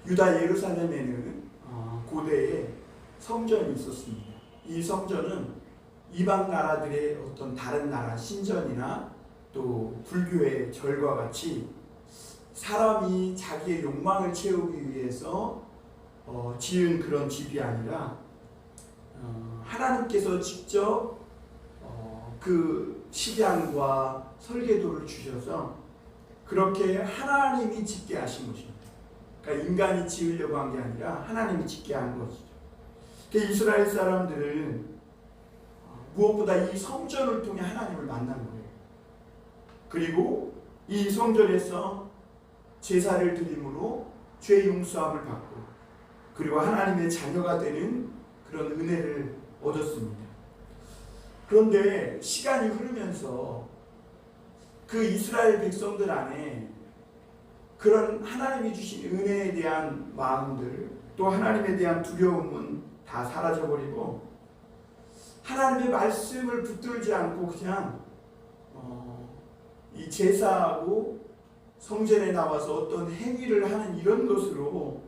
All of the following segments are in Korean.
유다 예루살렘에는 고대에 성전이 있었습니다. 이 성전은 이방 나라들의 어떤 다른 나라 신전이나 또 불교의 절과 같이 사람이 자기의 욕망을 채우기 위해서 지은 그런 집이 아니라 하나님께서 직접 그 식양과 설계도를 주셔서 그렇게 하나님이 짓게 하신 것입니다. 그러니까 인간이 지으려고 한 게 아니라 하나님이 짓게 한 것이죠. 그러니까 이스라엘 사람들은 무엇보다 이 성전을 통해 하나님을 만난 거예요. 그리고 이 성전에서 제사를 드림으로 죄 용서함을 받고 그리고 하나님의 자녀가 되는 그런 은혜를 얻었습니다. 그런데 시간이 흐르면서 그 이스라엘 백성들 안에 그런 하나님이 주신 은혜에 대한 마음들 또 하나님에 대한 두려움은 다 사라져버리고 하나님의 말씀을 붙들지 않고 그냥 이 제사하고 성전에 나와서 어떤 행위를 하는 이런 것으로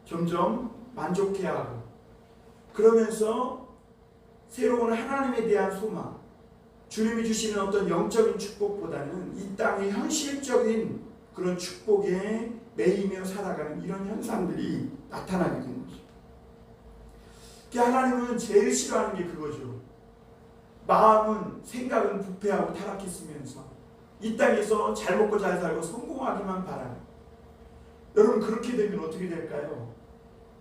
점점 만족해하고 그러면서 새로운 하나님에 대한 소망, 주님이 주시는 어떤 영적인 축복보다는 이 땅의 현실적인 그런 축복에 매이며 살아가는 이런 현상들이 나타나게 된 거죠. 하나님은 제일 싫어하는 게 그거죠. 마음은, 생각은 부패하고 타락했으면서 이 땅에서 잘 먹고 잘 살고 성공하기만 바라는. 여러분 그렇게 되면 어떻게 될까요?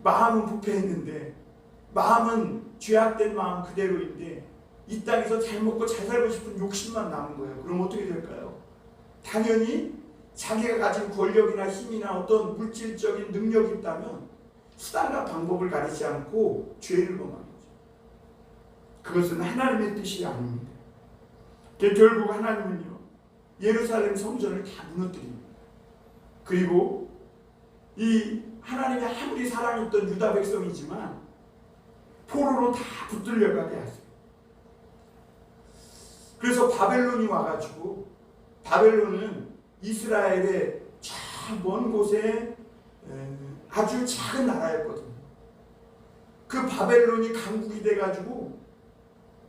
마음은 부패했는데 마음은 죄악된 마음 그대로인데 이 땅에서 잘 먹고 잘 살고 싶은 욕심만 남은 거예요. 그럼 어떻게 될까요? 당연히 자기가 가진 권력이나 힘이나 어떤 물질적인 능력이 있다면 수단과 방법을 가리지 않고 죄를 범하는 거죠. 그것은 하나님의 뜻이 아닙니다. 결국 하나님은요 예루살렘 성전을 다 무너뜨립니다. 그리고 이 하나님의 아무리 사랑했던 유다 백성이지만 포로로 다 붙들려가게 하세요. 그래서 바벨론이 와가지고 바벨론은 이스라엘의 저 먼 곳에 아주 작은 나라였거든요. 그 바벨론이 강국이 돼가지고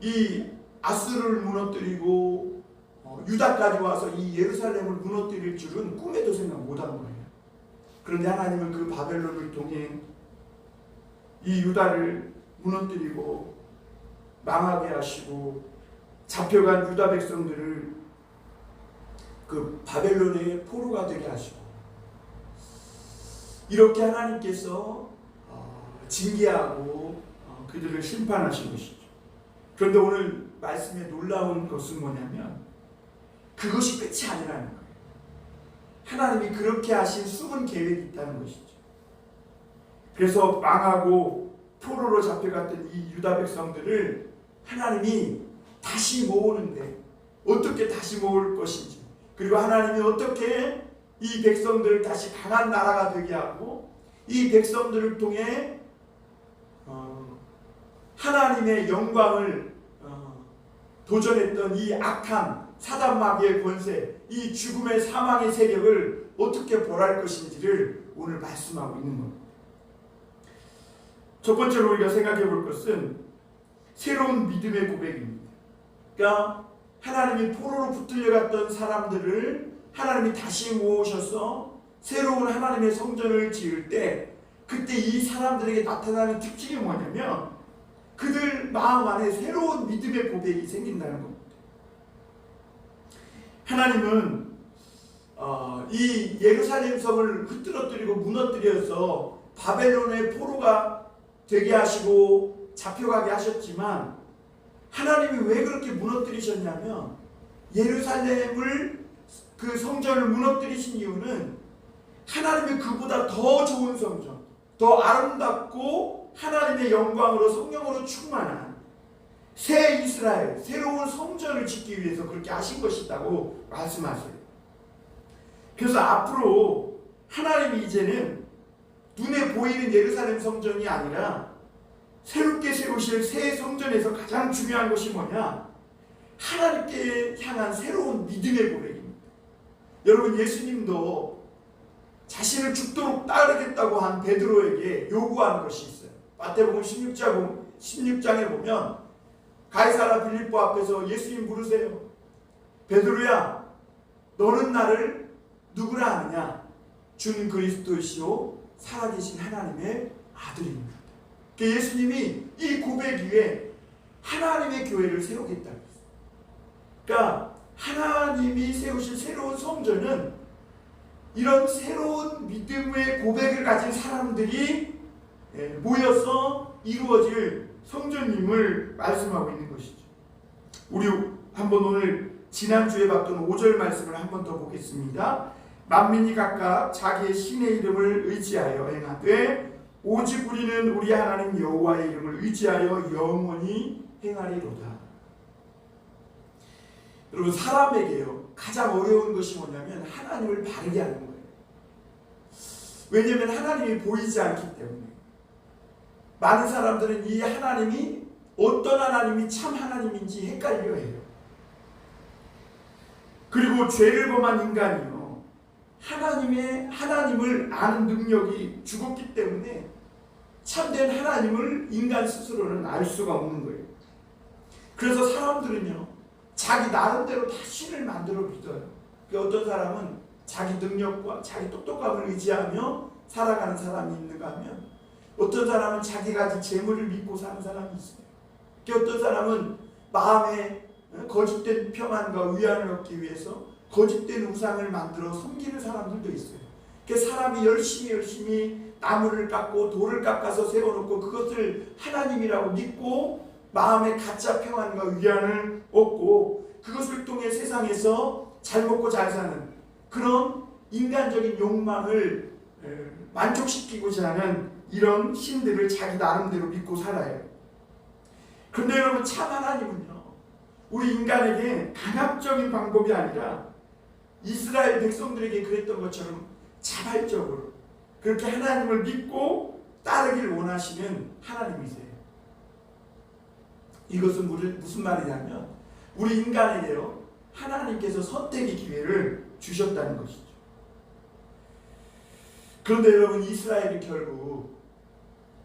이 아수르를 무너뜨리고 유다까지 와서 이 예루살렘을 무너뜨릴 줄은 꿈에도 생각 못한 거예요. 그런데 하나님은 그 바벨론을 통해 이 유다를 무너뜨리고 망하게 하시고 잡혀간 유다 백성들을 그 바벨론의 포로가 되게 하시고 이렇게 하나님께서 징계하고 그들을 심판하신 것이죠. 그런데 오늘 말씀에 놀라운 것은 뭐냐면 그것이 끝이 아니라는 거예요. 하나님이 그렇게 하신 숨은 계획이 있다는 것이죠. 그래서 망하고 포로로 잡혀갔던 이 유다 백성들을 하나님이 다시 모으는데 어떻게 다시 모을 것인지 그리고 하나님이 어떻게 이 백성들을 다시 강한 나라가 되게 하고 이 백성들을 통해 하나님의 영광을 도전했던 이 악한 사단 마귀의 권세, 이 죽음의 사망의 세력을 어떻게 벌할 것인지를 오늘 말씀하고 있는 겁니다. 첫 번째로 우리가 생각해 볼 것은 새로운 믿음의 고백입니다. 그러니까 하나님이 포로로 붙들려갔던 사람들을 하나님이 다시 모으셔서 새로운 하나님의 성전을 지을 때 그때 이 사람들에게 나타나는 특징이 뭐냐면 그들 마음 안에 새로운 믿음의 고백이 생긴다는 겁니다. 하나님은 이 예루살렘 성을 흐트러뜨리고 무너뜨려서 바벨론의 포로가 되게 하시고 잡혀가게 하셨지만 하나님이 왜 그렇게 무너뜨리셨냐면 예루살렘을 그 성전을 무너뜨리신 이유는 하나님이 그보다 더 좋은 성전, 더 아름답고 하나님의 영광으로 성령으로 충만한 새 이스라엘, 새로운 성전을 짓기 위해서 그렇게 하신 것이라고 말씀하세요. 그래서 앞으로 하나님이 이제는 눈에 보이는 예루살렘 성전이 아니라 새롭게 세우실 새 성전에서 가장 중요한 것이 뭐냐? 하나님께 향한 새로운 믿음의 고백입니다. 여러분 예수님도 자신을 죽도록 따르겠다고 한 베드로에게 요구하는 것이 있어요. 마태복음 16장에 보면 가이사라 빌립보 앞에서 예수님 부르세요. 베드로야, 너는 나를 누구라 하느냐? 준 그리스도시요 살아계신 하나님의 아들입니다. 예수님이 이 고백 위에 하나님의 교회를 세우겠다고 했어요. 그러니까 하나님이 세우실 새로운 성전은 이런 새로운 믿음의 고백을 가진 사람들이 모여서 이루어질 성전임을 말씀하고 있는 것이죠. 우리 한번 오늘 지난주에 봤던 5절 말씀을 한번 더 보겠습니다. 만민이 각각 자기의 신의 이름을 의지하여 행하되 오직 우리는 우리 하나님 여호와의 이름을 의지하여 영원히 행하리로다. 여러분, 사람에게요 가장 어려운 것이 뭐냐면 하나님을 바르게 하는 거예요. 왜냐하면 하나님이 보이지 않기 때문에. 많은 사람들은 이 하나님이 어떤 하나님이 참 하나님인지 헷갈려해요. 그리고 죄를 범한 인간이요 하나님을 아는 능력이 죽었기 때문에 참된 하나님을 인간 스스로는 알 수가 없는 거예요. 그래서 사람들은요 자기 나름대로 다 신을 만들어 믿어요. 어떤 사람은 자기 능력과 자기 똑똑함을 의지하며 살아가는 사람이 있는가 하면, 어떤 사람은 자기가 가진 재물을 믿고 사는 사람이 있어요. 어떤 사람은 마음에 거짓된 평안과 위안을 얻기 위해서 거짓된 우상을 만들어 섬기는 사람들도 있어요. 사람이 열심히 나무를 깎고 돌을 깎아서 세워놓고 그것을 하나님이라고 믿고 마음에 가짜 평안과 위안을 얻고 그것을 통해 세상에서 잘 먹고 잘 사는 그런 인간적인 욕망을 만족시키고자 하는 이런 신들을 자기 나름대로 믿고 살아요. 그런데 여러분, 참 하나님은요 우리 인간에게 강압적인 방법이 아니라 이스라엘 백성들에게 그랬던 것처럼 자발적으로 그렇게 하나님을 믿고 따르길 원하시는 하나님이세요. 이것은 무슨 말이냐면 우리 인간에게요 하나님께서 선택의 기회를 주셨다는 것이죠. 그런데 여러분, 이스라엘이 결국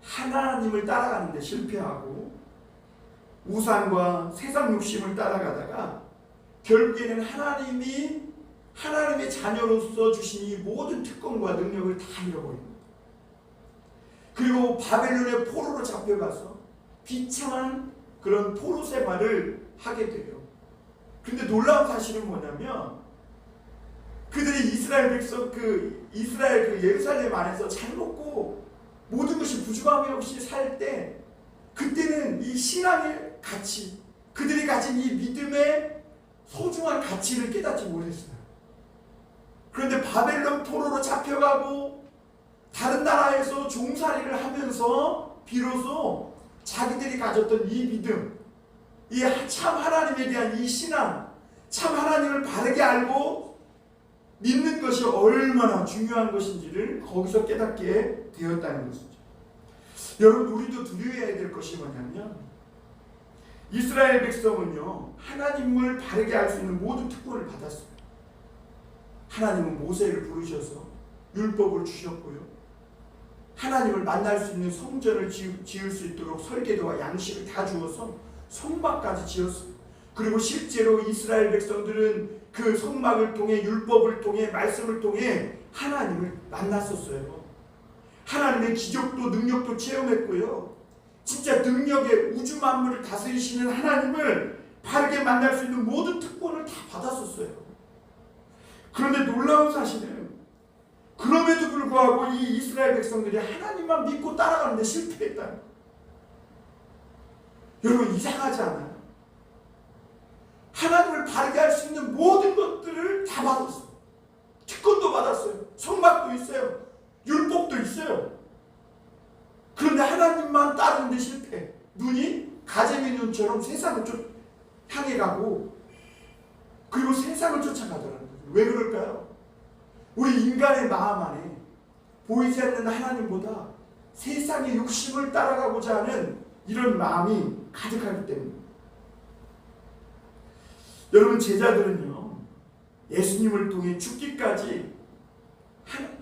하나님을 따라가는데 실패하고 우상과 세상 욕심을 따라가다가 결국에는 하나님의 자녀로서 주신 이 모든 특권과 능력을 다 잃어버립니다. 그리고 바벨론의 포로로 잡혀가서 비참한 그런 포로 생활을 하게 돼요. 근데 놀라운 사실은 뭐냐면 그들이 이스라엘 예루살렘 안에서 잘 먹고 모든 것이 부족함이 없이 살 때 그때는 이 신앙의 가치, 그들이 가진 이 믿음의 소중한 가치를 깨닫지 못했어요. 그런데 바벨론 포로로 잡혀가고 다른 나라에서 종살이를 하면서 비로소 자기들이 가졌던 이 믿음, 이 참 하나님에 대한 이 신앙, 참 하나님을 바르게 알고 믿는 것이 얼마나 중요한 것인지를 거기서 깨닫게 되었다는 것이죠. 여러분, 우리도 두려워해야 될 것이 뭐냐면 이스라엘 백성은요 하나님을 바르게 알 수 있는 모든 특권을 받았어요. 하나님은 모세를 부르셔서 율법을 주셨고요, 하나님을 만날 수 있는 성전을 지을 수 있도록 설계도와 양식을 다 주어서 성막까지 지었어요. 그리고 실제로 이스라엘 백성들은 그 성막을 통해, 율법을 통해, 말씀을 통해 하나님을 만났었어요. 하나님의 기적도 능력도 체험했고요, 진짜 능력의 우주 만물을 다스리시는 하나님을 바르게 만날 수 있는 모든 특권을 다 받았었어요. 그런데 놀라운 사실은 그럼에도 불구하고 이 이스라엘 백성들이 하나님만 믿고 따라가는데 실패했다. 여러분, 이상하지 않아요? 하나님을 바르게 할 수 있는 모든 것들을 다 받았어요. 특권도 받았어요. 성막도 있어요. 율법도 있어요. 그런데 하나님만 따르는데 실패. 눈이 가재미 눈처럼 세상을 향해 가고 그리고 세상을 쫓아가더라고요. 왜 그럴까요? 우리 인간의 마음 안에 보이지 않는 하나님보다 세상의 욕심을 따라가고자 하는 이런 마음이 가득하기 때문입니다. 여러분, 제자들은요 예수님을 통해 죽기까지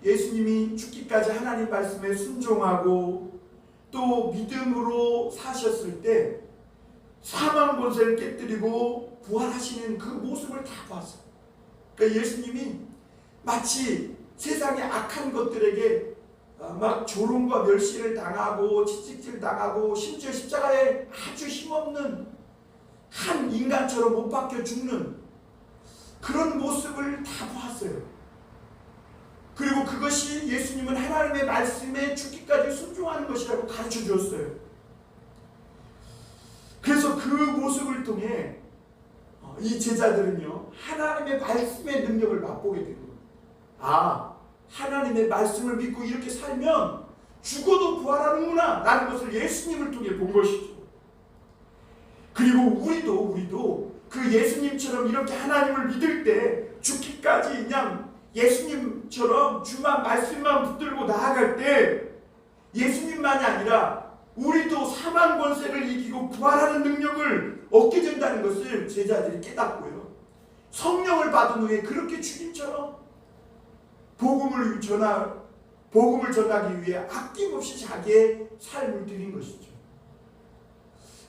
예수님이 죽기까지 하나님 말씀에 순종하고 또 믿음으로 사셨을 때 사망 권세를 깨뜨리고 부활하시는 그 모습을 다 봤어요. 그러니까 예수님이 마치 세상의 악한 것들에게 막 조롱과 멸시를 당하고 채찍질 당하고 심지어 십자가에 아주 힘없는 한 인간처럼 못 박혀 죽는 그런 모습을 다 보았어요. 그리고 그것이 예수님은 하나님의 말씀에 죽기까지 순종하는 것이라고 가르쳐 주었어요. 그래서 그 모습을 통해 이 제자들은요, 하나님의 말씀의 능력을 맛보게 된 거예요. 아, 하나님의 말씀을 믿고 이렇게 살면 죽어도 부활하는구나 라는 것을 예수님을 통해 본 것이죠. 그리고 우리도 그 예수님처럼 이렇게 하나님을 믿을 때 죽기까지 그냥 예수님처럼 주만 말씀만 붙들고 나아갈 때 예수님만이 아니라 우리도 사망 권세를 이기고 부활하는 능력을 얻게 된다는 것을 제자들이 깨닫고요. 성령을 받은 후에 그렇게 주님처럼 복음을 전하기 위해 아낌없이 자기의 삶을 드린 것이죠.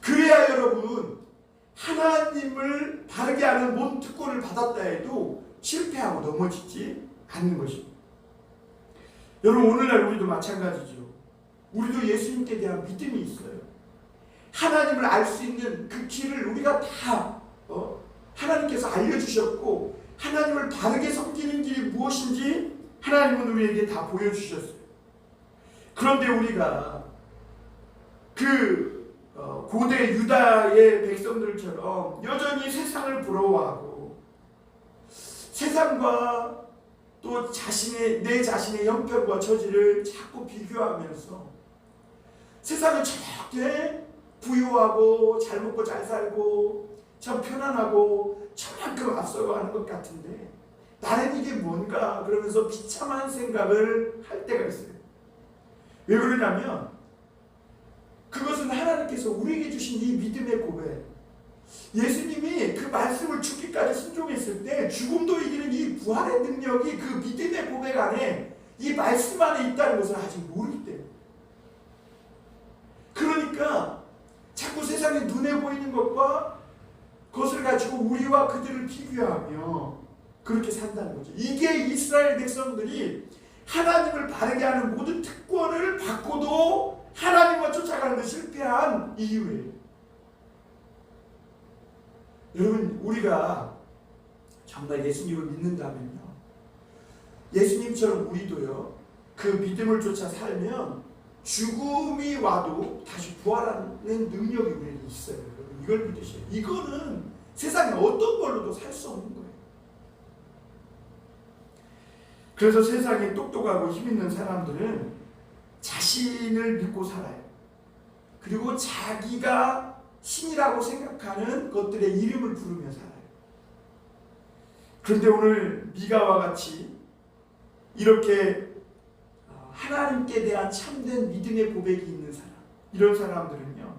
그래야 여러분, 하나님을 바르게 하는 모든 특권을 받았다 해도 실패하고 넘어지지 않는 것입니다. 여러분, 오늘날 우리도 마찬가지죠. 우리도 예수님께 대한 믿음이 있어요. 하나님을 알 수 있는 그 길을 우리가 다 하나님께서 알려주셨고, 하나님을 바르게 섬기는 길이 무엇인지 하나님은 우리에게 다 보여주셨어요. 그런데 우리가 고대 유다의 백성들처럼 여전히 세상을 부러워하고 세상과 또 내 자신의 형편과 처지를 자꾸 비교하면서 세상은 저렇게 부유하고 잘 먹고 잘 살고 참 편안하고 저만큼 앞서가는 것 같은데 나는 이게 뭔가 그러면서 비참한 생각을 할 때가 있어요. 왜 그러냐면 그것은 하나님께서 우리에게 주신 이 믿음의 고백, 예수님이 그 말씀을 죽기까지 순종했을 때 죽음도 이기는 이 부활의 능력이 그 믿음의 고백 안에, 이 말씀 안에 있다는 것을 아직 모르기 때문에, 그러니까 자꾸 세상에 눈에 보이는 것과 그것을 가지고 우리와 그들을 비교하며 그렇게 산다는 거죠. 이게 이스라엘 백성들이 하나님을 바르게 하는 모든 특권을 받고도 하나님과 쫓아가는 데 실패한 이유예요. 여러분, 우리가 정말 예수님을 믿는다면요, 예수님처럼 우리도요, 그 믿음을 쫓아 살면 죽음이 와도 다시 부활하는 능력이 우리에게 있어요. 이걸 믿으셔요. 이거는 세상에 어떤 걸로도 살 수 없는 거예요. 그래서 세상에 똑똑하고 힘있는 사람들은 자신을 믿고 살아요. 그리고 자기가 신이라고 생각하는 것들의 이름을 부르며 살아요. 그런데 오늘 미가와 같이 이렇게 하나님께 대한 참된 믿음의 고백이 있는 사람, 이런 사람들은요,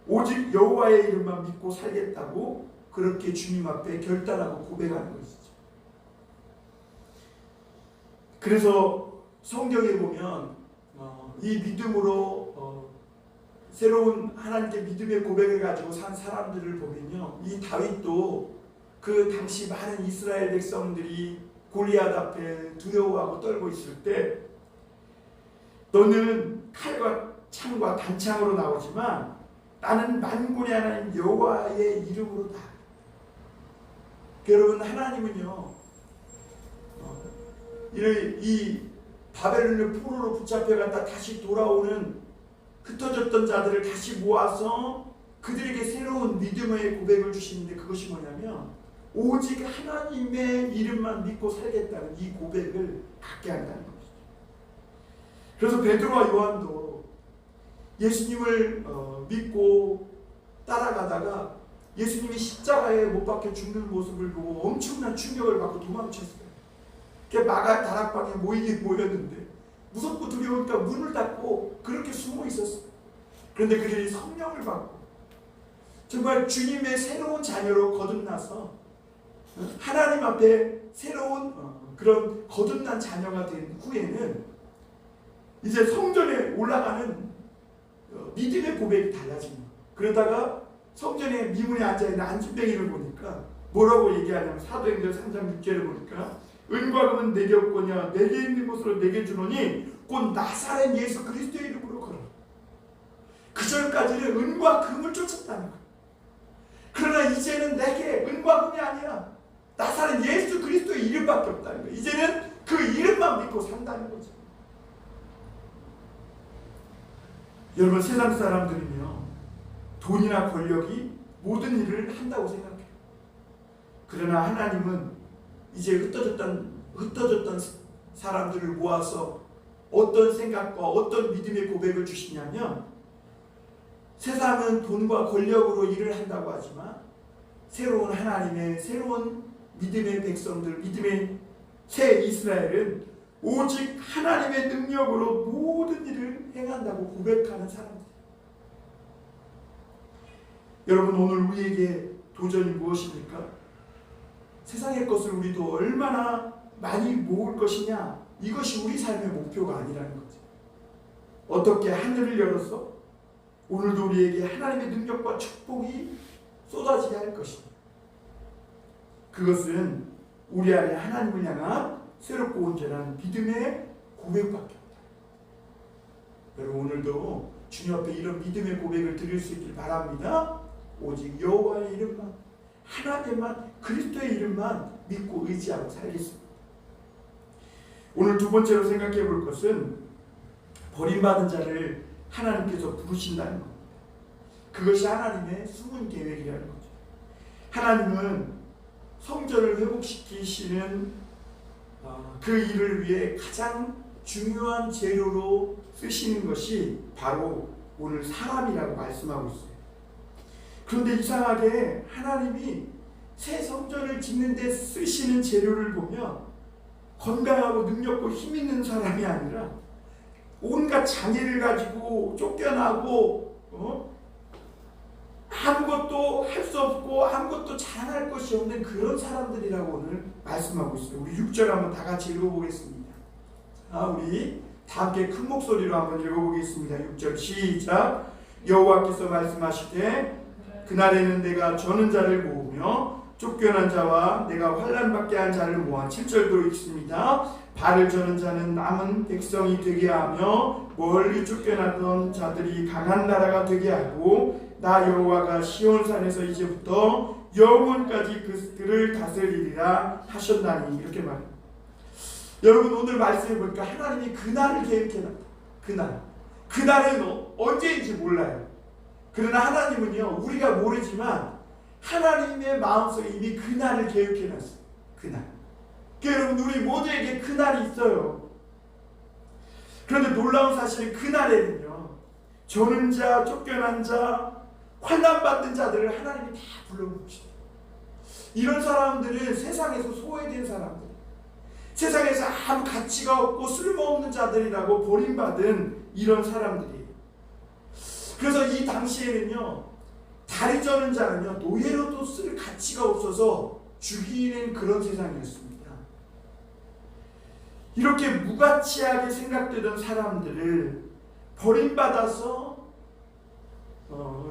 오직 여호와의 이름만 믿고 살겠다고 그렇게 주님 앞에 결단하고 고백하는 것이죠. 그래서 성경에 보면 이 믿음으로 새로운 하나님께 믿음의 고백을 가지고 산 사람들을 보면요, 이 다윗도 그 당시 많은 이스라엘 백성들이 골리앗 앞에 두려워하고 떨고 있을 때, 너는 칼과 창과 단창으로 나오지만 나는 만군의 하나님 여호와의 이름으로 나. 여러분, 하나님은요, 이 바벨론의 포로로 붙잡혀갔다 다시 돌아오는 흩어졌던 자들을 다시 모아서 그들에게 새로운 믿음의 고백을 주시는데, 그것이 뭐냐면 오직 하나님의 이름만 믿고 살겠다는 이 고백을 갖게 한다는 것이죠. 그래서 베드로와 요한도 예수님을 믿고 따라가다가 예수님이 십자가에 못 박혀 죽는 모습을 보고 엄청난 충격을 받고 도망쳤어요. 마가 다락방에 모였는데 무섭고 두려우니까 문을 닫고 그렇게 숨어 있었어요. 그런데 그들이 성령을 받고 정말 주님의 새로운 자녀로 거듭나서 하나님 앞에 새로운 그런 거듭난 자녀가 된 후에는 이제 성전에 올라가는 믿음의 고백이 달라집니다. 그러다가 성전에 미문에 앉아있는 안진뱅이를 보니까 뭐라고 얘기하냐면 사도행전 3장 6절을 보니까 은과 금은 내게 없거냐 내게 있는 것으로 내게 주노니 곧 나사렛 예수 그리스도의 이름으로 걸어. 그 전까지는 은과 금을 쫓았다는 거예요. 그러나 이제는 내게 은과 금이 아니라 나사렛 예수 그리스도의 이름밖에 없다는 거예요. 이제는 그 이름만 믿고 산다는 거죠. 여러분, 세상 사람들은요 돈이나 권력이 모든 일을 한다고 생각해요. 그러나 하나님은 이제 흩어졌던 사람들을 모아서 어떤 생각과 어떤 믿음의 고백을 주시냐면, 세상은 돈과 권력으로 일을 한다고 하지만 새로운 하나님의 새로운 믿음의 백성들, 믿음의 새 이스라엘은 오직 하나님의 능력으로 모든 일을 행한다고 고백하는 사람들. 여러분, 오늘 우리에게 도전이 무엇입니까? 세상의 것을 우리도 얼마나 많이 모을 것이냐, 이것이 우리 삶의 목표가 아니라는 거죠. 어떻게 하늘을 열어서 오늘도 우리에게 하나님의 능력과 축복이 쏟아지게 할 것입니다. 그것은 우리 안에 하나님을 향한 새롭고 온전한 믿음의 고백밖에 없다. 여러분, 오늘도 주님 앞에 이런 믿음의 고백을 드릴 수 있길 바랍니다. 오직 여호와의 이름만, 하나님만, 그리스도의 이름만 믿고 의지하고 살겠습니다. 오늘 두 번째로 생각해 볼 것은 버림받은 자를 하나님께서 부르신다는 겁니다. 그것이 하나님의 숨은 계획이라는 거죠. 하나님은 성전을 회복시키시는 그 일을 위해 가장 중요한 재료로 쓰시는 것이 바로 오늘 사람이라고 말씀하고 있어요. 그런데 이상하게 하나님이 새 성전을 짓는 데 쓰시는 재료를 보면 건강하고 능력고 힘 있는 사람이 아니라 온갖 장애를 가지고 쫓겨나고 아무것도 할 수 없고 아무것도 자랑할 것이 없는 그런 사람들이라고 오늘 말씀하고 있어요. 우리 6절 한번 다 같이 읽어보겠습니다. 우리 다 함께 큰 목소리로 한번 읽어보겠습니다. 6절 시작. 여호와께서 말씀하시되 그날에는 내가 저는 자를 모으며 쫓겨난 자와 내가 환난받게 한 자를 모아. 7절도 읽습니다. 발을 저는 자는 남은 백성이 되게 하며 멀리 쫓겨나던 자들이 강한 나라가 되게 하고 나 여호와가 시온산에서 이제부터 영원까지 그들을 다스리리라 하셨나니. 이렇게 말합니다. 여러분, 오늘 말씀해 보니까 하나님이 그날을 계획해놨다. 그날은 언제인지 몰라요. 그러나 하나님은요, 우리가 모르지만 하나님의 마음속에 이미 그날을 계획해놨어요. 그날. 여러분, 우리 모두에게 그날이 있어요. 그런데 놀라운 사실은 그날에는요, 저는 자, 쫓겨난 자, 환난받는 자들을 하나님이 다 불러놓으시죠. 이런 사람들은 세상에서 소외된 사람들, 세상에서 아무 가치가 없고 쓸모없는 자들이라고 버림받은 이런 사람들이에요. 그래서 이 당시에는요, 다리 저는 자는요, 노예로도 쓸 가치가 없어서 죽이는 그런 세상이었습니다. 이렇게 무가치하게 생각되던 사람들을 버림받아서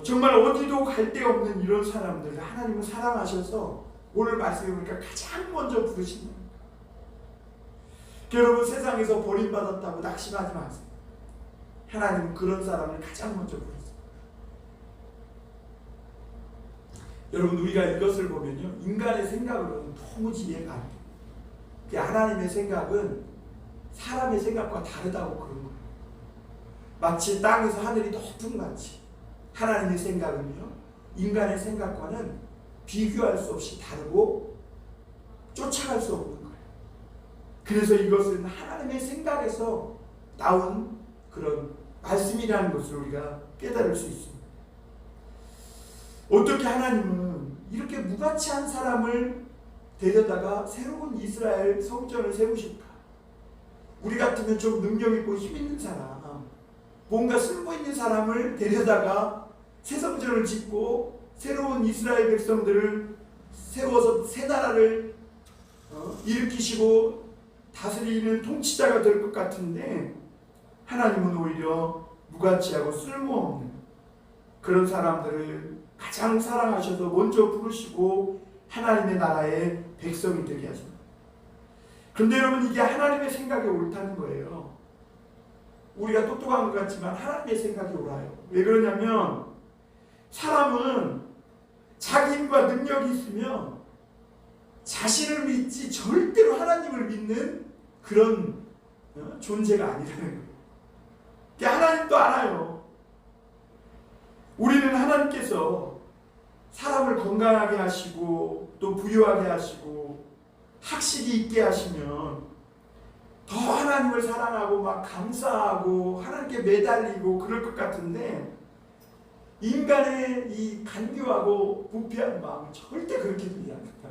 정말 어디도 갈 데 없는 이런 사람들을 하나님은 사랑하셔서 오늘 말씀해 보니까 가장 먼저 부르신 겁니다. 여러분, 세상에서 버림받았다고 낙심하지 마세요. 하나님은 그런 사람을 가장 먼저 부르세요. 여러분, 우리가 이것을 보면요, 인간의 생각으로는 도무지 이해가 안 돼요. 하나님의 생각은 사람의 생각과 다르다고 그런 거예요. 마치 땅에서 하늘이 높은 같이 하나님의 생각은요, 인간의 생각과는 비교할 수 없이 다르고 쫓아갈 수 없는 거예요. 그래서 이것은 하나님의 생각에서 나온 그런 말씀이라는 것을 우리가 깨달을 수 있습니다. 어떻게 하나님은 이렇게 무가치한 사람을 데려다가 새로운 이스라엘 성전을 세우실까? 우리 같으면 좀 능력 있고 힘 있는 사람, 뭔가 쓸모 있는 사람을 데려다가 새 성전을 짓고 새로운 이스라엘 백성들을 세워서 새 나라를 일으키시고 다스리는 통치자가 될 것 같은데 하나님은 오히려 무가치하고 쓸모없는 그런 사람들을 가장 사랑하셔서 먼저 부르시고 하나님의 나라의 백성이 되게 하십니다. 그런데 여러분, 이게 하나님의 생각이 옳다는 거예요. 우리가 똑똑한 것 같지만 하나님의 생각이 옳아요. 왜 그러냐면 사람은 자기 힘과 능력이 있으면 자신을 믿지 절대로 하나님을 믿는 그런 존재가 아니라는 거예요. 하나님도 알아요. 우리는 하나님께서 사람을 건강하게 하시고 또 부유하게 하시고 학식이 있게 하시면 더 하나님을 사랑하고 막 감사하고 하나님께 매달리고 그럴 것 같은데 인간의 이 간교하고 부패한 마음은 절대 그렇게 되지 않는다.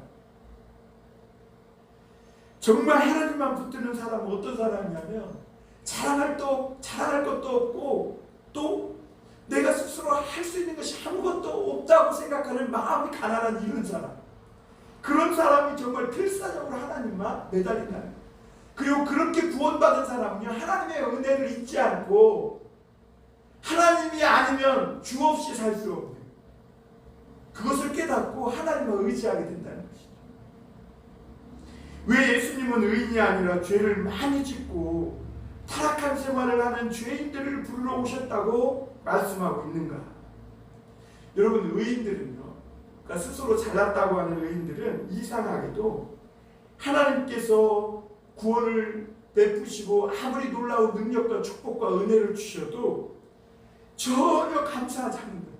정말 하나님만 붙드는 사람은 어떤 사람이냐면 자랑할 것도 없고 또 내가 스스로 할 수 있는 것이 아무것도 없다고 생각하는 마음이 가난한 이런 사람, 그런 사람이 정말 필사적으로 하나님만 매달린다는 거예요. 그리고 그렇게 구원받은 사람은요, 하나님의 은혜를 잊지 않고 하나님이 아니면 주 없이 살 수 없는 그것을 깨닫고 하나님을 의지하게 된다는 것이죠. 왜 예수님은 의인이 아니라 죄를 많이 짓고 타락한 생활을 하는 죄인들을 불러오셨다고 말씀하고 있는가? 여러분, 의인들은요, 그러니까 스스로 잘났다고 하는 의인들은 이상하게도 하나님께서 구원을 베푸시고 아무리 놀라운 능력과 축복과 은혜를 주셔도 전혀 감사하지 않는 거예요.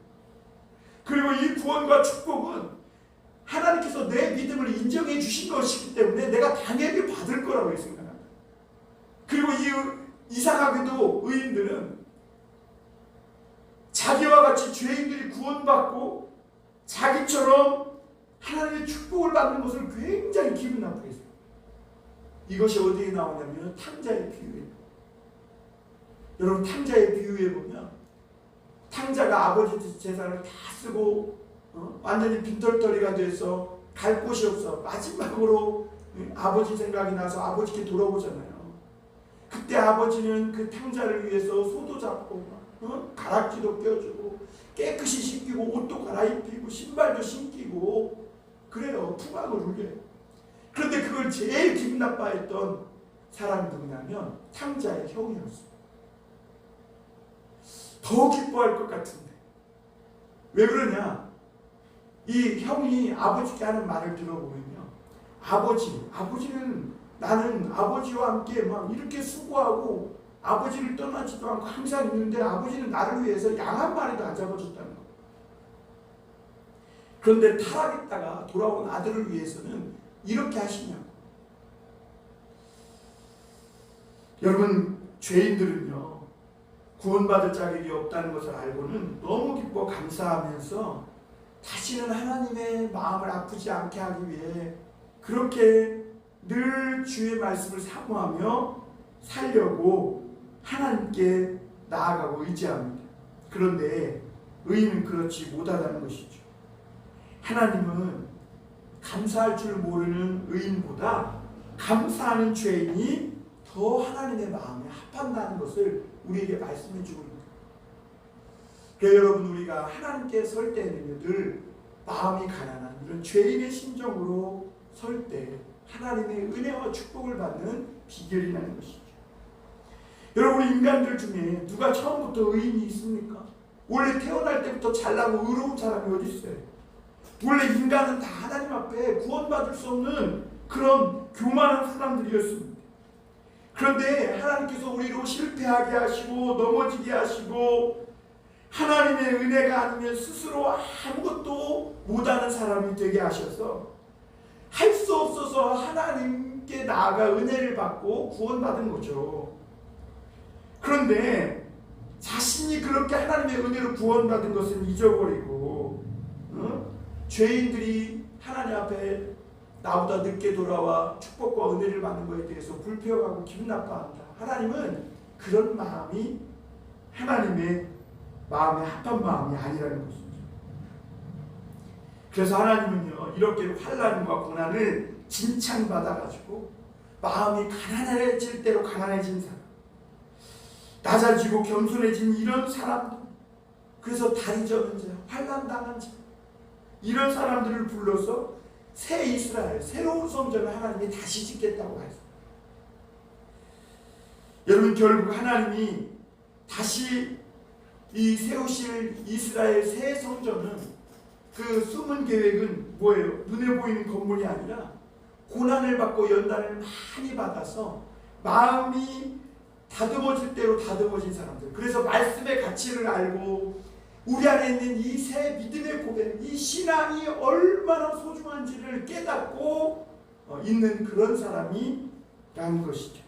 그리고 이 구원과 축복은 하나님께서 내 믿음을 인정해 주신 것이기 때문에 내가 당연히 받을 거라고 생각합니다. 그리고 이상하게도 의인들은 자기와 같이 죄인들이 구원받고 자기처럼 하나님의 축복을 받는 것을 굉장히 기분 나쁘게 해요. 이것이 어디에 나오냐면 탕자의 비유예요. 여러분, 탕자의 비유에 보면 탕자가 아버지 재산을 다 쓰고 완전히 빈털터리가 돼서 갈 곳이 없어 마지막으로 아버지 생각이 나서 아버지께 돌아오잖아요. 그때 아버지는 그 탕자를 위해서 소도 잡고 가락지도 껴주고 깨끗이 씻기고 옷도 갈아입히고 신발도 신기고 그래요. 풍악을 울려요. 그런데 그걸 제일 기분 나빠했던 사람이 누구냐면 탕자의 형이었어요. 더 기뻐할 것 같은데 왜 그러냐? 이 형이 아버지께 하는 말을 들어보면요, 아버지는 나는 아버지와 함께 막 이렇게 수고하고 아버지를 떠나지도 않고 항상 있는데 아버지는 나를 위해서 양 한 마리도 안 잡아줬다는 거. 그런데 타락했다가 돌아온 아들을 위해서는 이렇게 하시냐고. 여러분, 죄인들은요, 구원받을 자격이 없다는 것을 알고는 너무 기뻐 감사하면서 다시는 하나님의 마음을 아프지 않게 하기 위해 그렇게 늘 주의 말씀을 사모하며 살려고 하나님께 나아가고 의지합니다. 그런데 의인은 그렇지 못하다는 것이죠. 하나님은 감사할 줄 모르는 의인보다 감사하는 죄인이 더 하나님의 마음에 합한다는 것을 우리에게 말씀해 주고 있습니다. 그래서 여러분, 우리가 하나님께 설 때는 늘 마음이 가난한 이런 죄인의 심정으로 설 때 하나님의 은혜와 축복을 받는 비결이라는 것이죠. 여러분, 인간들 중에 누가 처음부터 의인이 있습니까? 원래 태어날 때부터 잘나고 의로운 사람이 어디 있어요? 원래 인간은 다 하나님 앞에 구원받을 수 없는 그런 교만한 사람들이었습니다. 그런데 하나님께서 우리로 실패하게 하시고 넘어지게 하시고 하나님의 은혜가 아니면 스스로 아무것도 못하는 사람이 되게 하셔서 할 수 없어서 하나님께 나아가 은혜를 받고 구원받은 거죠. 그런데 자신이 그렇게 하나님의 은혜로 구원받은 것은 잊어버리고 죄인들이 하나님 앞에 나보다 늦게 돌아와 축복과 은혜를 받는 것에 대해서 불평하고 기분 나빠한다. 하나님은 그런 마음이 하나님의 마음에 합한 마음이 아니라는 것이죠. 그래서 하나님은요, 이렇게 환난과 고난을 진창받아가지고 마음이 가난해질 대로 가난해진 사람, 낮아지고 겸손해진 이런 사람들, 그래서 다리 저는 자, 환난당한 자, 이런 사람들을 불러서 새 이스라엘, 새로운 성전을 하나님이 다시 짓겠다고 하셨어요. 여러분, 결국 하나님이 다시 이 세우실 이스라엘 새 성전은, 그 숨은 계획은 뭐예요? 눈에 보이는 건물이 아니라 고난을 받고 연단을 많이 받아서 마음이 다듬어질 대로 다듬어진 사람들, 그래서 말씀의 가치를 알고 우리 안에 있는 이 새 믿음의 고백, 이 신앙이 얼마나 소중한지를 깨닫고 있는 그런 사람이 라는 것이죠.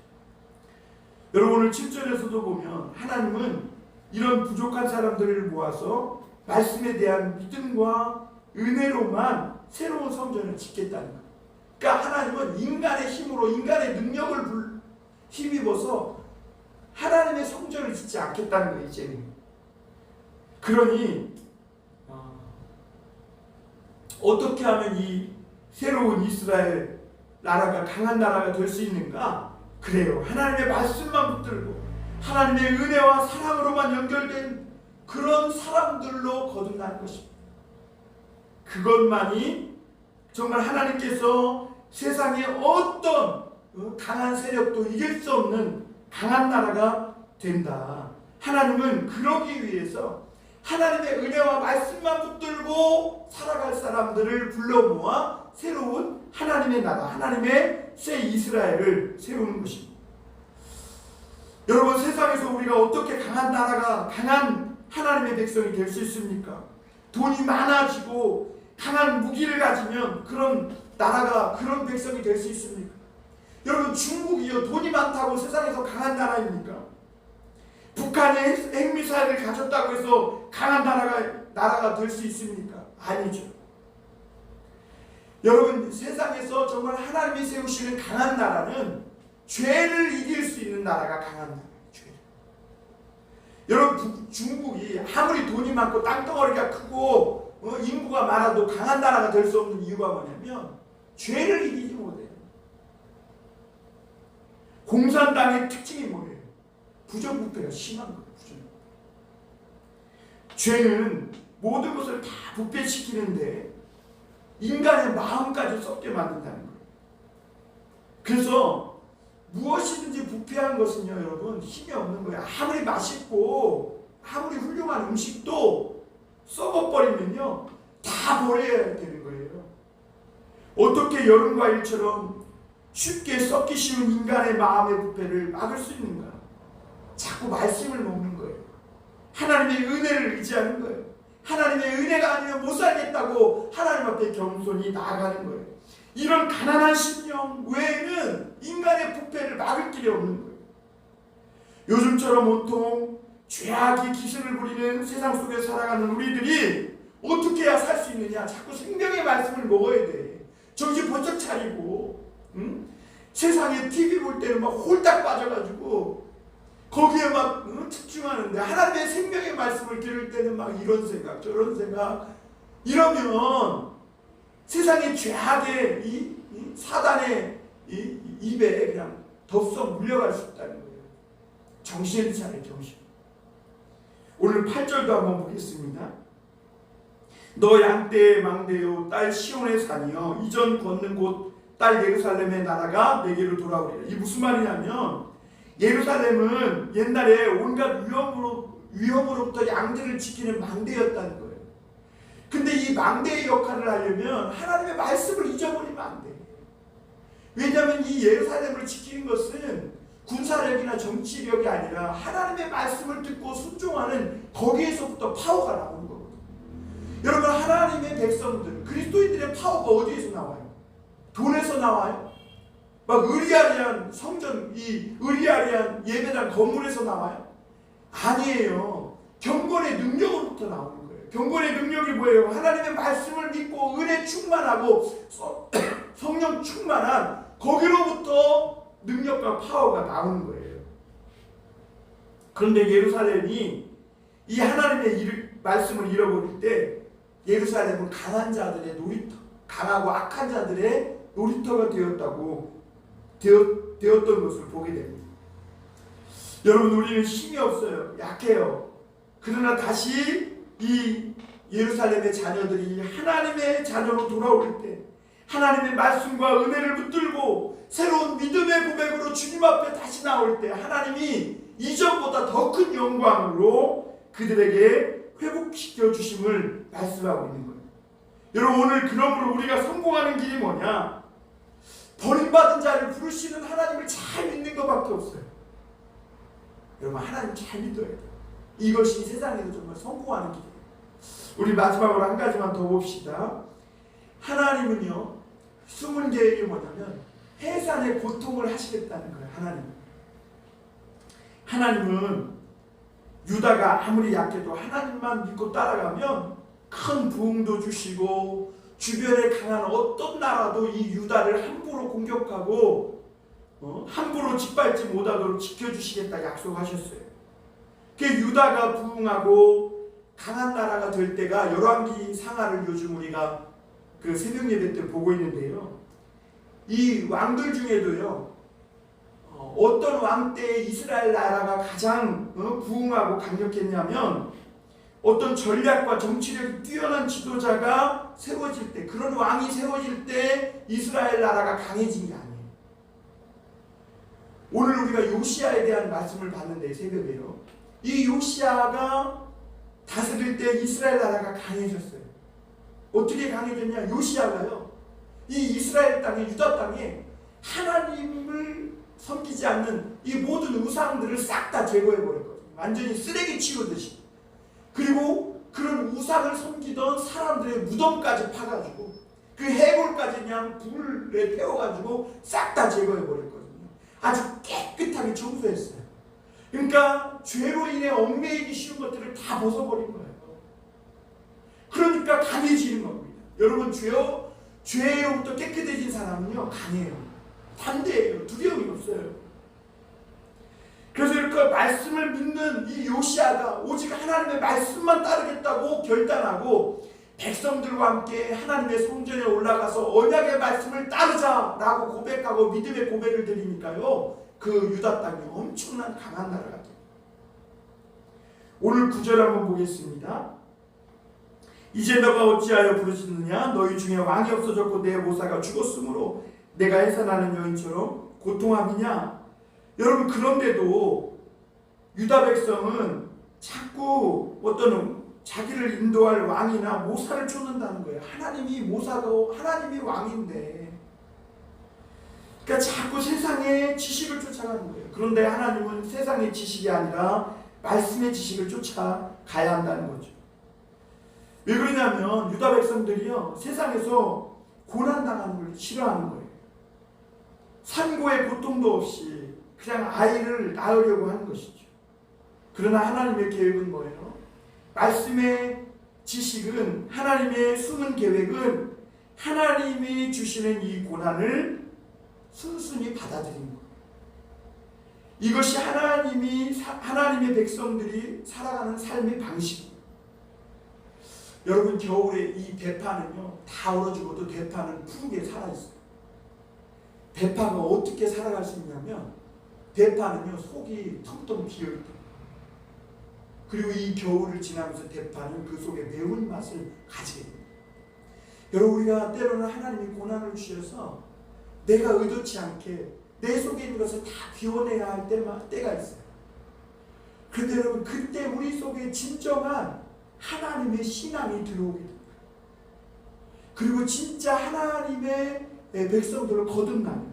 여러분, 오늘 7절에서도 보면 하나님은 이런 부족한 사람들을 모아서 말씀에 대한 믿음과 은혜로만 새로운 성전을 짓겠다는 거예요. 그러니까 하나님은 인간의 힘으로, 인간의 능력을 힘입어서 하나님의 성전을 짓지 않겠다는 거예요, 이제는. 그러니 어떻게 하면 이 새로운 이스라엘 나라가 강한 나라가 될 수 있는가? 그래요, 하나님의 말씀만 붙들고 하나님의 은혜와 사랑으로만 연결된 그런 사람들로 거듭날 것입니다. 그것만이 정말 하나님께서 세상의 어떤 강한 세력도 이길 수 없는 강한 나라가 된다. 하나님은 그러기 위해서 하나님의 은혜와 말씀만 붙들고 살아갈 사람들을 불러 모아 새로운 하나님의 나라, 하나님의 새 이스라엘을 세우는 것입니다. 여러분, 세상에서 우리가 어떻게 강한 나라가, 강한 하나님의 백성이 될 수 있습니까? 돈이 많아지고 강한 무기를 가지면 그런 나라가, 그런 백성이 될 수 있습니까? 여러분, 중국이요, 돈이 많다고 세상에서 강한 나라입니까? 북한이 핵미사일을 가졌다고 해서 강한 나라가 될 수 있습니까? 아니죠. 여러분, 세상에서 정말 하나님이 세우시는 강한 나라는 죄를 이길 수 있는 나라가 강한 나라예요. 죄. 여러분, 중국이 아무리 돈이 많고 땅덩어리가 크고 인구가 많아도 강한 나라가 될 수 없는 이유가 뭐냐면 죄를 이기지 못해요. 공산당의 특징이 뭐예요? 부정부패가 심한 거예요. 죄는 모든 것을 다 부패시키는데 인간의 마음까지 썩게 만든다는 거예요. 그래서 무엇이든지 부패한 것은요, 여러분, 힘이 없는 거예요. 아무리 맛있고 아무리 훌륭한 음식도 썩어버리면요 다 버려야 되는 거예요. 어떻게 여름과일처럼 쉽게 썩기 쉬운 인간의 마음의 부패를 막을 수 있는가? 자꾸 말씀을 먹는 거예요. 하나님의 은혜를 의지하는 거예요. 하나님의 은혜가 아니면 못 살겠다고 하나님 앞에 겸손히 나아가는 거예요. 이런 가난한 심령 외에는 인간의 부패를 막을 길이 없는 거예요. 요즘처럼 온통 죄악이 기승을 부리는 세상 속에 살아가는 우리들이 어떻게 해야 살 수 있느냐? 자꾸 생명의 말씀을 먹어야 돼. 정신 번쩍 차리고, 세상에 TV 볼 때는 막 홀딱 빠져가지고 거기에 막 집중하는데 하나님의 생명의 말씀을 들을 때는 막 이런 생각 저런 생각, 이러면 세상의 죄악의 이 사단의 이 입에 그냥 덥석 물려갈 수 있다는 거예요. 정신을 차려, 정신. 오늘 8절도 한번 보겠습니다. 너 양떼의 망대요 딸 시온의 산이여 이전 걷는 곳 딸 예루살렘의 나라가 내게로 돌아오리라. 이 무슨 말이냐면 예루살렘은 옛날에 온갖 위험으로부터 양들을 지키는 망대였다는 거예요. 근데 이 망대의 역할을 하려면 하나님의 말씀을 잊어버리면 안 돼. 왜냐하면 이 예루살렘을 지키는 것은 군사력이나 정치력이 아니라 하나님의 말씀을 듣고 순종하는 거기에서부터 파워가 나오는 거거든요. 여러분, 하나님의 백성들, 그리스도인들의 파워가 어디에서 나와요? 돈에서 나와요? 막 의리아리한 성전, 이 의리아리한 예배당 건물에서 나와요? 아니에요. 경건의 능력으로부터 나오는 거예요. 경건의 능력이 뭐예요? 하나님의 말씀을 믿고 은혜 충만하고 성령 충만한 거기로부터 능력과 파워가 나오는 거예요. 그런데 예루살렘이 이 하나님의 말씀을 잃어버릴 때 예루살렘은 강한 자들의 놀이터, 강하고 악한 자들의 놀이터가 되었다고 되었던 것을 보게 됩니다. 여러분, 우리는 힘이 없어요. 약해요. 그러나 다시 이 예루살렘의 자녀들이 하나님의 자녀로 돌아올 때, 하나님의 말씀과 은혜를 붙들고 새로운 믿음의 고백으로 주님 앞에 다시 나올 때, 하나님이 이전보다 더 큰 영광으로 그들에게 회복시켜 주심을 말씀하고 있는 거예요. 여러분, 오늘 그러므로 우리가 성공하는 길이 뭐냐? 버림받은 자를 부르시는 하나님을 잘 믿는 것밖에 없어요. 여러분, 하나님 잘 믿어야 돼요. 이것이 세상에서 정말 성공하는 길이에요. 우리 마지막으로 한 가지만 더 봅시다. 하나님은요, 숨은 계획이 뭐냐면 해산의 고통을 하시겠다는 거예요. 하나님은 유다가 아무리 약해도 하나님만 믿고 따라가면 큰 부흥도 주시고, 주변에 강한 어떤 나라도 이 유다를 함부로 공격하고 함부로 짓밟지 못하도록 지켜주시겠다 약속하셨어요. 그 유다가 부흥하고 강한 나라가 될 때가 열왕기 상하를 요즘 우리가 그 새벽 예배 때 보고 있는데요. 이 왕들 중에도요, 어떤 왕 때 이스라엘 나라가 가장 부흥하고 강력했냐면, 어떤 전략과 정치력이 뛰어난 지도자가 세워질 때, 그런 왕이 세워질 때 이스라엘 나라가 강해진 게 아니에요. 오늘 우리가 요시야에 대한 말씀을 봤는데, 새벽에요, 이 요시야가 다스릴 때 이스라엘 나라가 강해졌어요. 어떻게 강해졌냐? 요시야가요, 이 이스라엘 땅에, 유다 땅에 하나님을 섬기지 않는 이 모든 우상들을 싹 다 제거해버렸거든요. 완전히 쓰레기 치우듯이. 그리고 그런 우상을 섬기던 사람들의 무덤까지 파가지고 그 해골까지 그냥 불에 태워가지고 싹 다 제거해버렸거든요. 아주 깨끗하게 청소했어요. 그러니까 죄로 인해 얽매이기 쉬운 것들을 다 벗어버린 거예요. 그러니까 강해지는 겁니다. 여러분, 죄로부터 깨끗해진 사람은요, 강해요. 담대해요. 두려움이 없어요. 그래서 이렇게 말씀을 믿는 이 요시야가 오직 하나님의 말씀만 따르겠다고 결단하고 백성들과 함께 하나님의 성전에 올라가서 언약의 말씀을 따르자라고 고백하고 믿음의 고백을 드리니까요, 그 유다 땅이 엄청난 강한 나라가 돼요. 오늘 9절 한번 보겠습니다. 이제 너가 어찌하여 부르짖느냐? 너희 중에 왕이 없어졌고 내 모사가 죽었으므로 내가 해산하는 여인처럼 고통함이냐? 여러분, 그런데도 유다 백성은 자꾸 어떤 자기를 인도할 왕이나 모사를 쫓는다는 거예요. 하나님이 모사고 하나님이 왕인데, 그러니까 자꾸 세상의 지식을 쫓아가는 거예요. 그런데 하나님은 세상의 지식이 아니라 말씀의 지식을 쫓아가야 한다는 거죠. 왜 그러냐면 유다 백성들이요, 세상에서 고난당하는 걸 싫어하는 거예요. 산고의 고통도 없이 그냥 아이를 낳으려고 하는 것이죠. 그러나 하나님의 계획은 뭐예요? 말씀의 지식은, 하나님의 숨은 계획은 하나님이 주시는 이 고난을 순순히 받아들이는 거예요. 이것이 하나님의 백성들이 살아가는 삶의 방식이에요. 여러분, 겨울에 이 대파는요, 다 얼어 죽어도 대파는 푸르게 살아있어요. 대파가 어떻게 살아갈 수 있냐면, 대파는요, 속이 텅텅 비어있대요. 그리고 이 겨울을 지나면서 대파는 그 속에 매운맛을 가지게 됩니다. 여러분, 우리가 때로는 하나님이 고난을 주셔서 내가 의도치 않게 내 속에 있는 것을 다 비워내야 할 때가 있어요. 그런데 여러분, 그때 우리 속에 진정한 하나님의 신앙이 들어오게 됩니다. 그리고 진짜 하나님의 백성들을 거듭나는,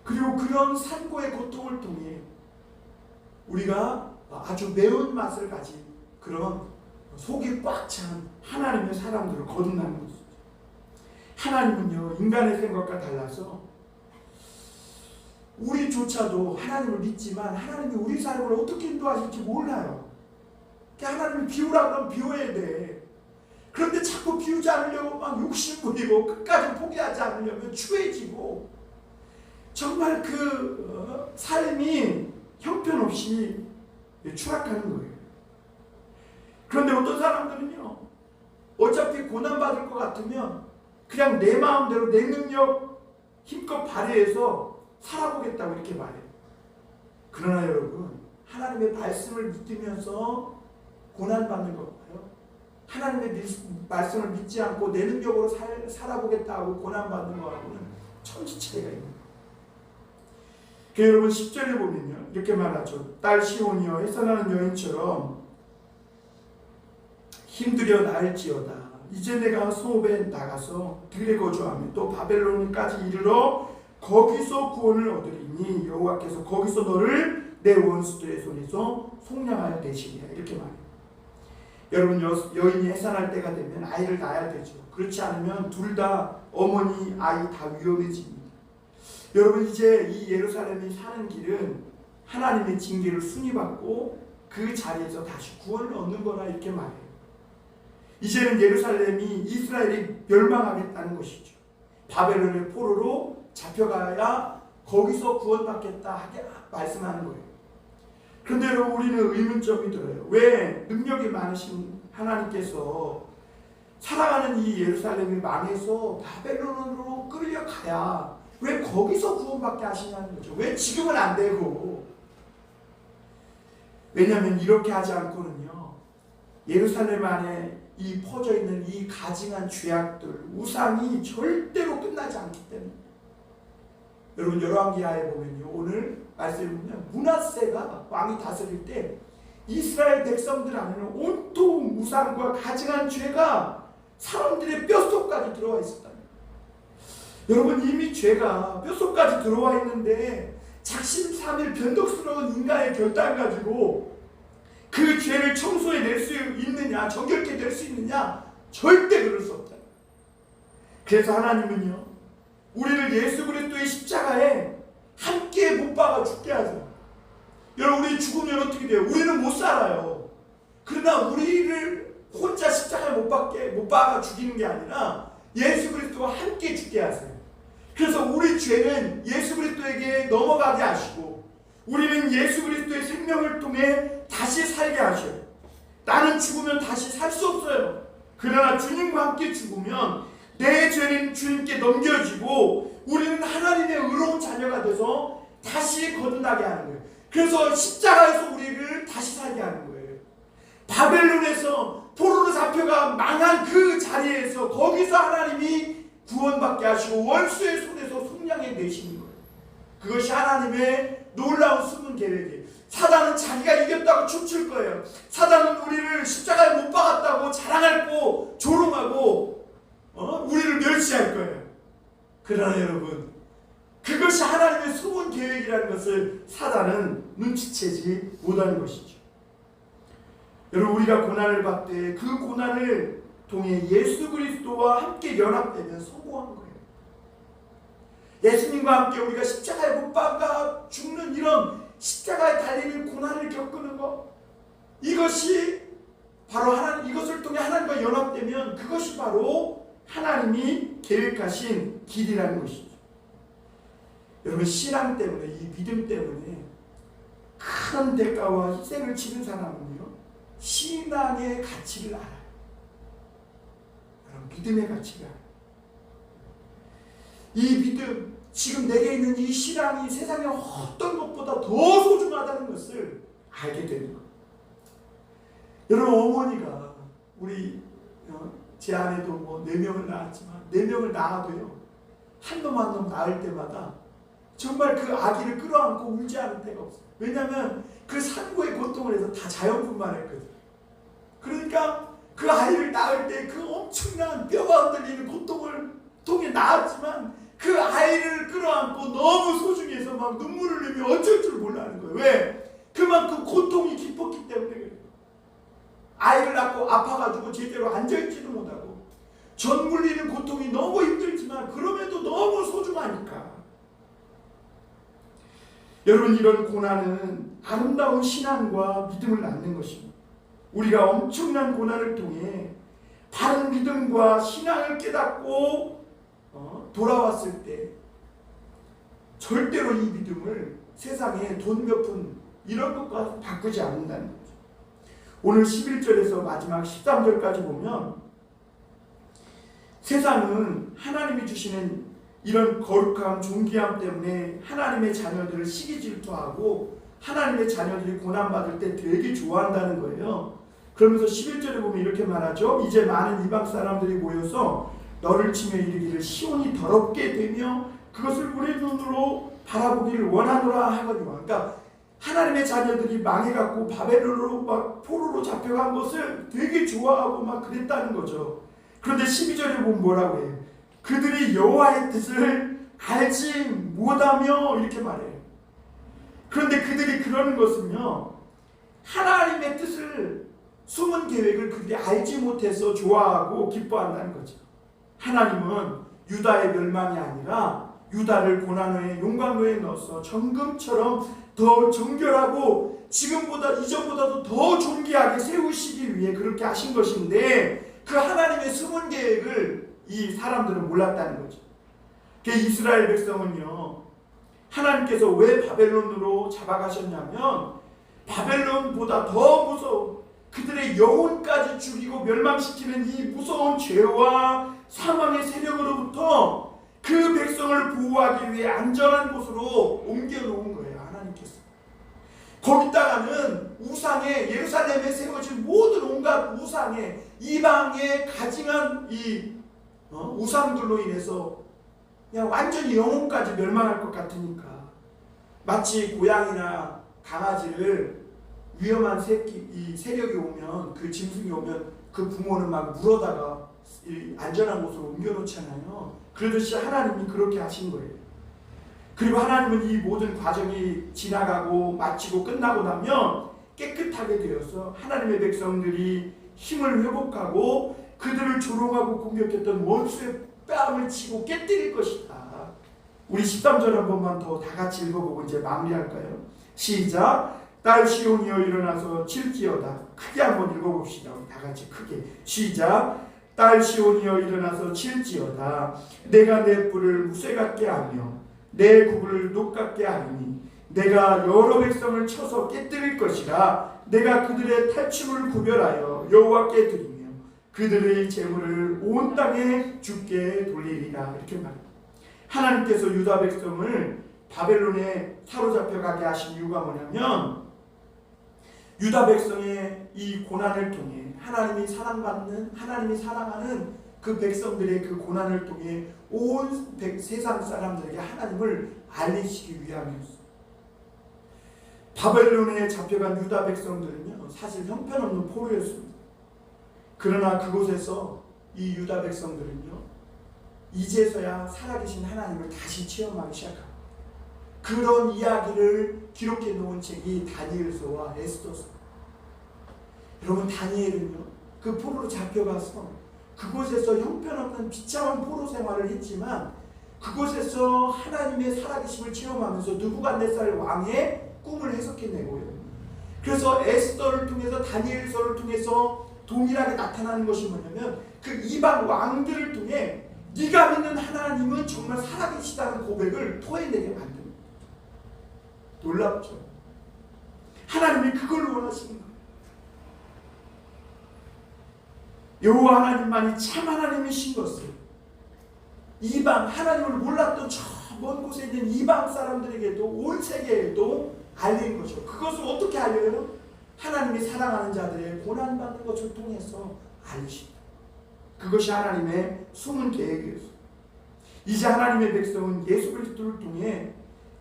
그리고 그런 산고의 고통을 통해 우리가 아주 매운맛을 가진 그런 속이 꽉 찬 하나님의 사람들을 거듭나는 것이죠. 하나님은요, 인간의 생각과 달라서 우리조차도 하나님을 믿지만 하나님이 우리 삶을 어떻게 인도하실지 몰라요. 하나님이 비우라 그러면 비워야 돼. 그런데 자꾸 비우지 않으려고 막 욕심 부리고 끝까지 포기하지 않으려면 추해지고, 정말 그 삶이 형편없이 추락하는 거예요. 그런데 어떤 사람들은요, 어차피 고난받을 것 같으면 그냥 내 마음대로 내 능력 힘껏 발휘해서 살아보겠다고 이렇게 말해요. 그러나 여러분, 하나님의 말씀을 믿으면서 고난받는 것과요, 하나님의 말씀을 믿지 않고 내 능력으로 살아보겠다 하고 고난받는 것하고는 천지 차이가 있는 거예요. 여러분 10절에 보면요, 이렇게 말하죠. 딸 시온이여 해산하는 여인처럼 힘들여 나을지어다. 이제 내가 소읍에 나가서 들에 거주하며 또 바벨론까지 이르러 거기서 구원을 얻으리니 여호와께서 거기서 너를 내 원수들의 손에서 속량하여 내시리라. 이렇게 말해요. 여러분, 여인이 해산할 때가 되면 아이를 낳아야 되죠. 그렇지 않으면 둘 다 어머니 아이 다 위험해집니다. 여러분, 이제 이 예루살렘이 사는 길은 하나님의 징계를 순위받고 그 자리에서 다시 구원을 얻는 거라 이렇게 말해요. 이제는 예루살렘이 이스라엘이 멸망하겠다는 것이죠. 바벨론의 포로로 잡혀가야 거기서 구원받겠다 하게 말씀하는 거예요. 그런데 여러분, 우리는 의문점이 들어요. 왜 능력이 많으신 하나님께서 살아가는 이 예루살렘이 망해서 바벨론으로 끌려가야 왜 거기서 구원받게 하시냐는 거죠. 왜 지금은 안 되고. 왜냐하면 이렇게 하지 않고는요, 예루살렘 안에 이 퍼져 있는 이 가증한 죄악들, 우상이 절대로 끝나지 않기 때문에. 여러분, 열왕기하에 보면요, 오늘 말씀에 보면 므낫세가 왕이 다스릴 때 이스라엘 백성들 안에는 온통 우상과 가증한 죄가 사람들의 뼛속까지 들어와 있었다. 여러분, 이미 죄가 뼛속까지 들어와 있는데 작심삼일 변덕스러운 인간의 결단 가지고 그 죄를 청소해낼 수 있느냐, 정결케 될 수 있느냐? 절대 그럴 수 없다. 그래서 하나님은요, 우리를 예수 그리스도의 십자가에 함께 못 박아 죽게 하세요. 여러분, 우리 죽으면 어떻게 돼요? 우리는 못 살아요. 그러나 우리를 혼자 십자가에 못 박아 죽이는 게 아니라 예수 그리스도와 함께 죽게 하세요. 그래서 우리 죄는 예수 그리스도에게 넘어가게 하시고 우리는 예수 그리스도의 생명을 통해 다시 살게 하셔요. 나는 죽으면 다시 살 수 없어요. 그러나 주님과 함께 죽으면 내 죄는 주님께 넘겨지고 우리는 하나님의 의로운 자녀가 돼서 다시 거듭나게 하는 거예요. 그래서 십자가에서 우리를 다시 살게 하는 거예요. 바벨론에서 포로로 잡혀가 망한 그 자리에서 거기서 하나님이 구원받게 하시고 원수의 손에서 속량해 내시는 거예요. 그것이 하나님의 놀라운 숨은 계획이에요. 사단은 자기가 이겼다고 춤출 거예요. 사단은 우리를 십자가에 못 박았다고 자랑하고 조롱하고 우리를 멸시할 거예요. 그러나 여러분, 그것이 하나님의 숨은 계획이라는 것을 사단은 눈치채지 못하는 것이죠. 여러분, 우리가 고난을 받을 때 그 고난을 통해 예수 그리스도와 함께 연합되면 성공하는 거예요. 예수님과 함께 우리가 십자가에 못 박아 죽는 이런 십자가에 달리는 고난을 겪는 것, 이것이 바로 이것을 통해 하나님과 연합되면 그것이 바로 하나님이 계획하신 길이라는 것이죠. 여러분, 신앙 때문에, 이 믿음 때문에 큰 대가와 희생을 치른 사람은요, 신앙의 가치를 알아요. 여러분, 믿음의 가치를 알아요. 이 믿음, 지금 내게 있는 이 신앙이 세상의 어떤 것보다 더 소중하다는 것을 알게 되는 거예요. 여러분, 어머니가 우리 제 아내도 뭐 4명을 낳았지만 4명을 낳아도요, 한 놈 한 놈 낳을 때마다 정말 그 아기를 끌어안고 울지 않을 때가 없어요. 왜냐하면 그 산고의 고통을 해서 다 자연분만했거든요. 그러니까 그 아이를 낳을 때 그 엄청난 뼈가 흔들리는 고통을 통해 낳았지만 그 아이를 끌어안고 너무 소중해서 막 눈물을 흘리며 어쩔 줄 몰라하는 거예요. 왜? 그만큼 고통이 깊었기 때문에 그래요. 아이를 낳고 아파가지고 제대로 앉아있지도 못하고 전 물리는 고통이 너무 힘들지만 그럼에도 너무 소중하니까. 여러분, 이런 고난은 아름다운 신앙과 믿음을 낳는 것입니다. 우리가 엄청난 고난을 통해 바른 믿음과 신앙을 깨닫고 돌아왔을 때 절대로 이 믿음을 세상에 돈 몇 푼 이런 것과 바꾸지 않는다는 거죠. 오늘 11절에서 마지막 13절까지 보면 세상은 하나님이 주시는 이런 거룩함, 존귀함 때문에 하나님의 자녀들을 시기 질투하고 하나님의 자녀들이 고난받을 때 되게 좋아한다는 거예요. 그러면서 11절에 보면 이렇게 말하죠. 이제 많은 이방 사람들이 모여서 너를 치며 이르기를 시온이 더럽게 되며 그것을 우리 눈으로 바라보기를 원하노라 하거니와. 그러니까 하나님의 자녀들이 망해갖고 바벨론으로 막 포로로 잡혀간 것을 되게 좋아하고 막 그랬다는 거죠. 그런데 12절에 보면 뭐라고 해요? 그들이 여호와의 뜻을 알지 못하며 이렇게 말해요. 그런데 그들이 그러는 것은요, 하나님의 뜻을, 숨은 계획을 그들이 알지 못해서 좋아하고 기뻐한다는 거죠. 하나님은 유다의 멸망이 아니라 유다를 고난의 용광로에 넣어서 정금처럼 더 정결하고 지금보다 이전보다도 더 존귀하게 세우시기 위해 그렇게 하신 것인데, 그 하나님의 숨은 계획을 이 사람들은 몰랐다는 거죠. 이스라엘 백성은요, 하나님께서 왜 바벨론으로 잡아가셨냐면 바벨론보다 더 무서운, 그들의 영혼까지 죽이고 멸망시키는 이 무서운 죄와 사망의 세력으로부터 그 백성을 보호하기 위해 안전한 곳으로 옮겨놓은 거예요. 하나님께서. 거기다가는 우상에, 예루살렘에 세워진 모든 온갖 우상에, 이방에 가증한 이 우상들로 인해서 그냥 완전히 영혼까지 멸망할 것 같으니까, 마치 고양이나 강아지를 위험한 이 세력이 오면, 그 짐승이 오면 그 부모는 막 물어다가 안전한 곳으로 옮겨놓잖아요. 그러듯이 하나님이 그렇게 하신 거예요. 그리고 하나님은 이 모든 과정이 지나가고 마치고 끝나고 나면 깨끗하게 되어서 하나님의 백성들이 힘을 회복하고 그들을 조롱하고 공격했던 원수의 뺨을 치고 깨뜨릴 것이다. 우리 13절 한 번만 더 다 같이 읽어보고 이제 마무리할까요? 시작. 딸 시온이여 일어나서 칠지어다. 크게 한번 읽어봅시다. 우리 다 같이 크게. 시작. 딸 시온이여 일어나서 칠지어다. 내가 내 뿔을 무쇠 같게 하며 내 구슬을 녹 같게 하리니 내가 여러 백성을 쳐서 깨뜨릴 것이라. 내가 그들의 탈춤을 구별하여 여호와께 드리며 그들의 재물을 온 땅에 주께 돌리리라. 이렇게 말합니다. 하나님께서 유다 백성을 바벨론에 사로잡혀 가게 하신 이유가 뭐냐면, 유다 백성의 이 고난을 통해 하나님이 사랑받는, 하나님이 사랑하는 그 백성들의 그 고난을 통해 온 세상 사람들에게 하나님을 알리시기 위함이었어요. 바벨론에 잡혀간 유다 백성들은요, 사실 형편없는 포로였습니다. 그러나 그곳에서 이 유다 백성들은요, 이제서야 살아계신 하나님을 다시 체험하기 시작합니다. 그런 이야기를 기록해 놓은 책이 다니엘서와 에스더서. 여러분, 다니엘은요, 그 포로로 잡혀가서 그곳에서 형편없는 비참한 포로 생활을 했지만 그곳에서 하나님의 살아계심을 체험하면서 느부갓네살 왕의 꿈을 해석해내고요. 그래서 에스더를 통해서, 다니엘서를 통해서 동일하게 나타나는 것이 뭐냐면, 그 이방 왕들을 통해 네가 믿는 하나님은 정말 살아계시다는 고백을 토해내게 만듭니다. 놀랍죠? 하나님이 그걸 원하시는 거예요. 여호와 하나님만이 참 하나님이신 것을 이방, 하나님을 몰랐던 저 먼 곳에 있는 이방 사람들에게도, 온 세계에도 알린 거죠. 그것을 어떻게 알려요? 하나님이 사랑하는 자들의 고난받는 것을 통해서 알리십니다. 그것이 하나님의 숨은 계획이었어요. 이제 하나님의 백성은 예수 그리스도를 통해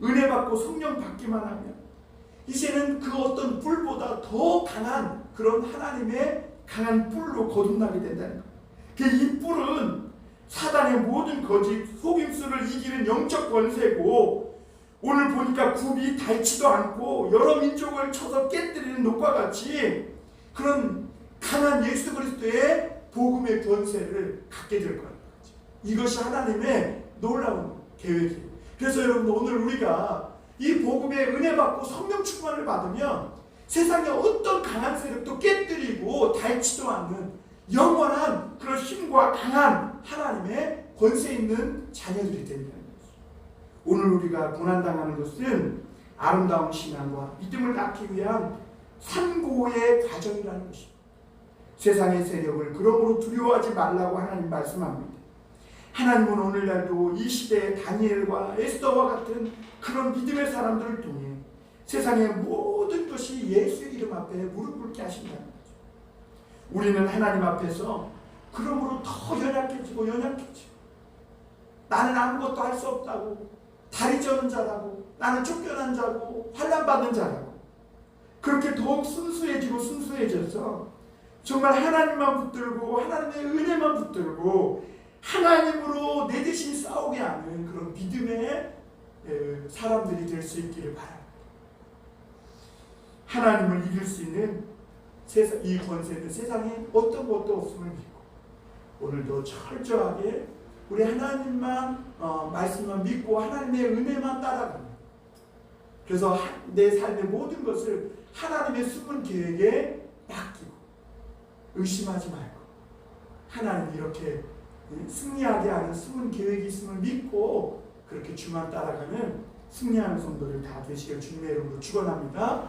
은혜 받고 성령 받기만 하면 이제는 그 어떤 뿔보다 더 강한 그런 하나님의 강한 뿔로 거듭나게 된다는 거예요. 이 뿔은 사단의 모든 거짓, 속임수를 이기는 영적 권세고, 오늘 보니까 굽이 닳지도 않고 여러 민족을 쳐서 깨뜨리는 녹과 같이 그런 강한 예수 그리스도의 복음의 권세를 갖게 될 거예요. 이것이 하나님의 놀라운 계획이에요. 그래서 여러분, 오늘 우리가 이 복음의 은혜 받고 성령 충만을 받으면 세상의 어떤 강한 세력도 깨뜨리고 닳지도 않는 영원한 그런 힘과 강한 하나님의 권세 있는 자녀들이 된다는 것이죠. 오늘 우리가 고난당하는 것은 아름다운 신앙과 믿음을 낳기 위한 산고의 과정이라는 것입니다. 세상의 세력을 그러므로 두려워하지 말라고 하나님 말씀합니다. 하나님은 오늘날도 이 시대의 다니엘과 에스더와 같은 그런 믿음의 사람들을 통해 세상의 모든 것이 예수 이름 앞에 무릎 꿇게 하신다는 거죠. 우리는 하나님 앞에서 그러므로 더 연약해지고 나는 아무것도 할 수 없다고, 다리 저는 자라고, 나는 쫓겨난 자고, 환난받는 자라고, 그렇게 더욱 순수해져서 정말 하나님만 붙들고 하나님의 은혜만 붙들고 하나님으로 내 대신 싸우게 하는 그런 믿음의 사람들이 될 수 있기를 바랍니다. 하나님을 이길 수 있는 이 권세는 세상에 어떤 것도 없음을 믿고 오늘도 철저하게 우리 하나님만 말씀만 믿고 하나님의 은혜만 따라갑니다. 그래서 내 삶의 모든 것을 하나님의 숨은 계획에 맡기고 의심하지 말고 하나님 이렇게 승리하게 하는 숨은 계획이 있음을 믿고 그렇게 주만 따라가는 승리하는 성도들 다 되시길 주님의 이름으로 축원합니다.